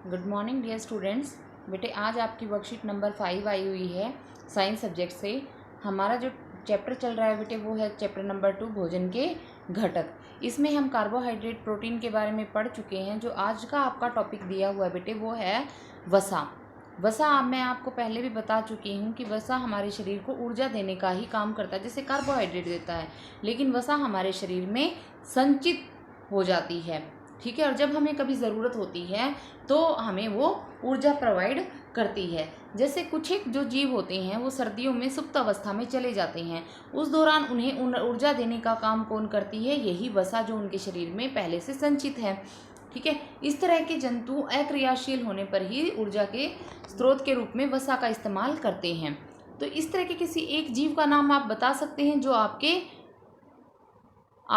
Good morning dear students. बेटे आज आपकी वर्कशीट नंबर 5 आई हुई है साइंस सब्जेक्ट से। हमारा जो चैप्टर चल रहा है बेटे वो है चैप्टर नंबर 2 भोजन के घटक। इसमें हम कार्बोहाइड्रेट प्रोटीन के बारे में पढ़ चुके हैं। जो आज का आपका टॉपिक दिया हुआ है बेटे वो है वसा। वसा मैं आपको पहले भी बता चुकी हूँ कि वसा हमारे शरीर को ऊर्जा देने का ही काम करता है, जैसे कार्बोहाइड्रेट देता है, लेकिन वसा हमारे शरीर में संचित हो जाती है। ठीक है, और जब हमें कभी ज़रूरत होती है तो हमें वो ऊर्जा प्रोवाइड करती है। जैसे कुछ एक जो जीव होते हैं वो सर्दियों में सुप्त अवस्था में चले जाते हैं, उस दौरान उन्हें ऊर्जा देने का काम कौन करती है? यही वसा जो उनके शरीर में पहले से संचित है। ठीक है, इस तरह के जंतु अक्रियाशील होने पर ही ऊर्जा के स्रोत के रूप में वसा का इस्तेमाल करते हैं। तो इस तरह के किसी एक जीव का नाम आप बता सकते हैं जो आप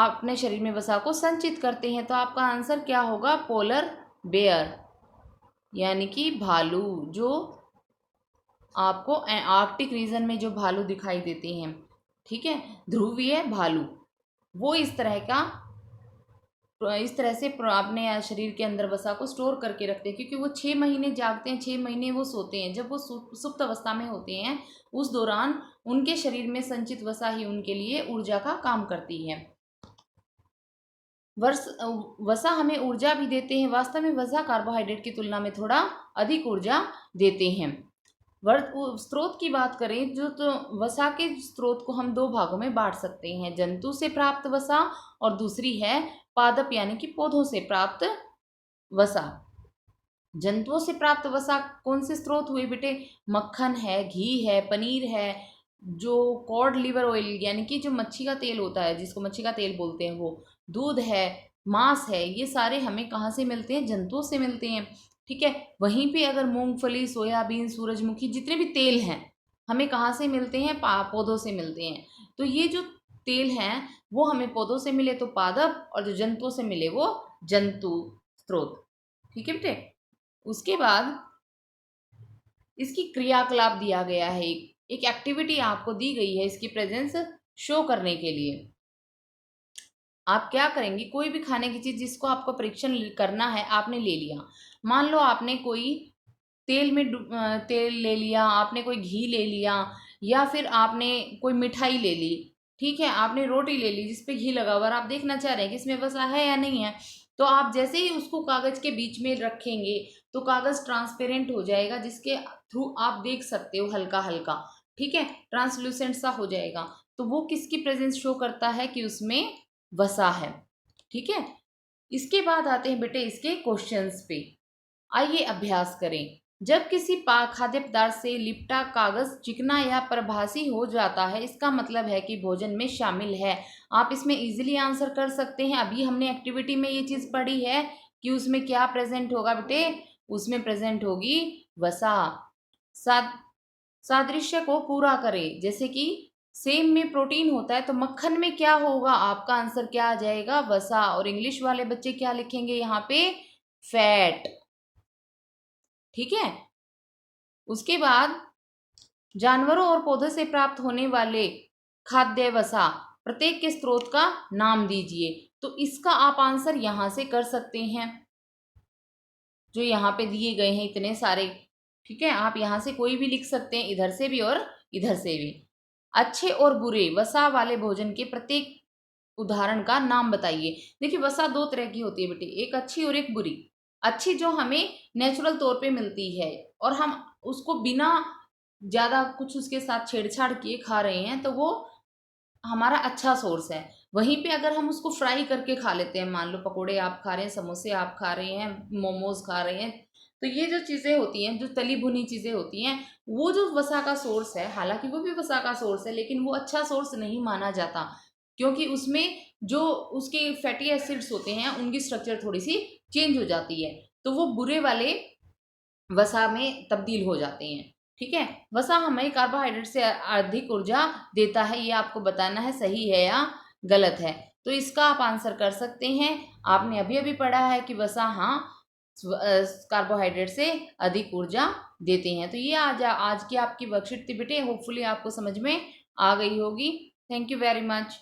अपने शरीर में वसा को संचित करते हैं। तो आपका आंसर क्या होगा? पोलर बेयर, यानी कि भालू। जो आपको आर्कटिक रीजन में जो भालू दिखाई देते हैं, ठीक है, ध्रुवीय भालू, वो इस तरह से अपने शरीर के अंदर वसा को स्टोर करके रखते हैं, क्योंकि वो 6 महीने जागते हैं, 6 महीने वो सोते हैं। जब वो सुप्त अवस्था में होते हैं उस दौरान उनके शरीर में संचित वसा ही उनके लिए ऊर्जा का काम करती है। वसा हमें ऊर्जा भी देते हैं। वास्तव में वसा कार्बोहाइड्रेट की तुलना में थोड़ा अधिक ऊर्जा देते हैं। स्रोत की बात करें तो वसा के स्रोत को हम 2 भागों में बांट सकते हैं, जंतु से प्राप्त वसा और दूसरी है पादप यानी कि पौधों से प्राप्त वसा। जंतुओं से प्राप्त वसा कौन से स्रोत हुए बेटे? मक्खन है, घी है, पनीर है, जो कॉड लिवर ऑयल यानी कि जो मच्छी का तेल होता है, जिसको मच्छी का तेल बोलते हैं, वो दूध है, मांस है, ये सारे हमें कहाँ से मिलते हैं? जंतुओं से मिलते हैं। ठीक है, वहीं पे अगर मूंगफली, सोयाबीन, सूरजमुखी, जितने भी तेल हैं हमें कहाँ से मिलते हैं? पौधों से मिलते हैं। तो ये जो तेल हैं वो हमें पौधों से मिले तो पादप, और जो जंतुओं से मिले वो जंतु स्रोत। ठीक है बेटे, उसके बाद इसकी क्रियाकलाप दिया गया है, एक एक्टिविटी आपको दी गई है इसकी प्रेजेंस शो करने के लिए। आप क्या करेंगे? कोई भी खाने की चीज जिसको आपको परीक्षण करना है, आपने ले लिया। मान लो आपने कोई तेल ले लिया, आपने कोई घी ले लिया, या फिर आपने कोई मिठाई ले ली। ठीक है, आपने रोटी ले ली जिसपे घी लगा हुआ, और आप देखना चाह रहे हैं कि इसमें वसा है या नहीं है। तो आप जैसे ही उसको कागज के बीच में रखेंगे तो कागज ट्रांसपेरेंट हो जाएगा, जिसके थ्रू आप देख सकते हो हल्का हल्का। ठीक है, ट्रांसलूसेंट सा हो जाएगा। तो वो किसकी प्रेजेंस शो करता है? कि उसमें वसा है। ठीक है, इसके बाद आते हैं बेटे इसके क्वेश्चंस पे। आइए अभ्यास करें। जब किसी खाद्य पदार्थ से लिपटा कागज चिकना या प्रभासी हो जाता है, इसका मतलब है कि भोजन में शामिल है। आप इसमें इजीली आंसर कर सकते हैं। अभी हमने एक्टिविटी में ये चीज पढ़ी है कि उसमें क्या प्रेजेंट होगा बेटे? उसमें प्रेजेंट होगी वसा। सादृश्य को पूरा करें। जैसे कि सेम में प्रोटीन होता है तो मक्खन में क्या होगा? आपका आंसर क्या आ जाएगा? वसा। और इंग्लिश वाले बच्चे क्या लिखेंगे यहाँ पे? फैट। ठीक है, उसके बाद जानवरों और पौधों से प्राप्त होने वाले खाद्य वसा प्रत्येक के स्रोत का नाम दीजिए। तो इसका आप आंसर यहां से कर सकते हैं, जो यहाँ पे दिए गए हैं इतने सारे। ठीक है, आप यहाँ से कोई भी लिख सकते हैं, इधर से भी और इधर से भी। अच्छे और बुरे वसा वाले भोजन के प्रत्येक उदाहरण का नाम बताइए। देखिए, वसा 2 तरह की होती है बेटे, एक अच्छी और एक बुरी। अच्छी जो हमें नेचुरल तौर पे मिलती है और हम उसको बिना ज्यादा कुछ उसके साथ छेड़छाड़ किए खा रहे हैं, तो वो हमारा अच्छा सोर्स है। वहीं पे अगर हम उसको फ्राई करके खा लेते हैं, मान लो पकोड़े आप खा रहे हैं, समोसे आप खा रहे हैं, मोमोज खा रहे हैं, तो ये जो चीजें होती हैं, जो तली भुनी चीजें होती हैं, वो जो वसा का सोर्स है, हालांकि वो भी वसा का सोर्स है, लेकिन वो अच्छा सोर्स नहीं माना जाता, क्योंकि उसमें जो उसके फैटी एसिड्स होते हैं उनकी स्ट्रक्चर थोड़ी सी चेंज हो जाती है, तो वो बुरे वाले वसा में तब्दील हो जाते हैं। ठीक है, वसा हमें कार्बोहाइड्रेट से अधिक ऊर्जा देता है। ये आपको बताना है सही है या गलत है। तो इसका आप आंसर कर सकते हैं। आपने अभी अभी पढ़ा है कि वसा हाँ कार्बोहाइड्रेट से अधिक ऊर्जा देते हैं। तो ये आज की आपकी वर्कशीट थी बेटे, होपफुली आपको समझ में आ गई होगी। Thank you very much.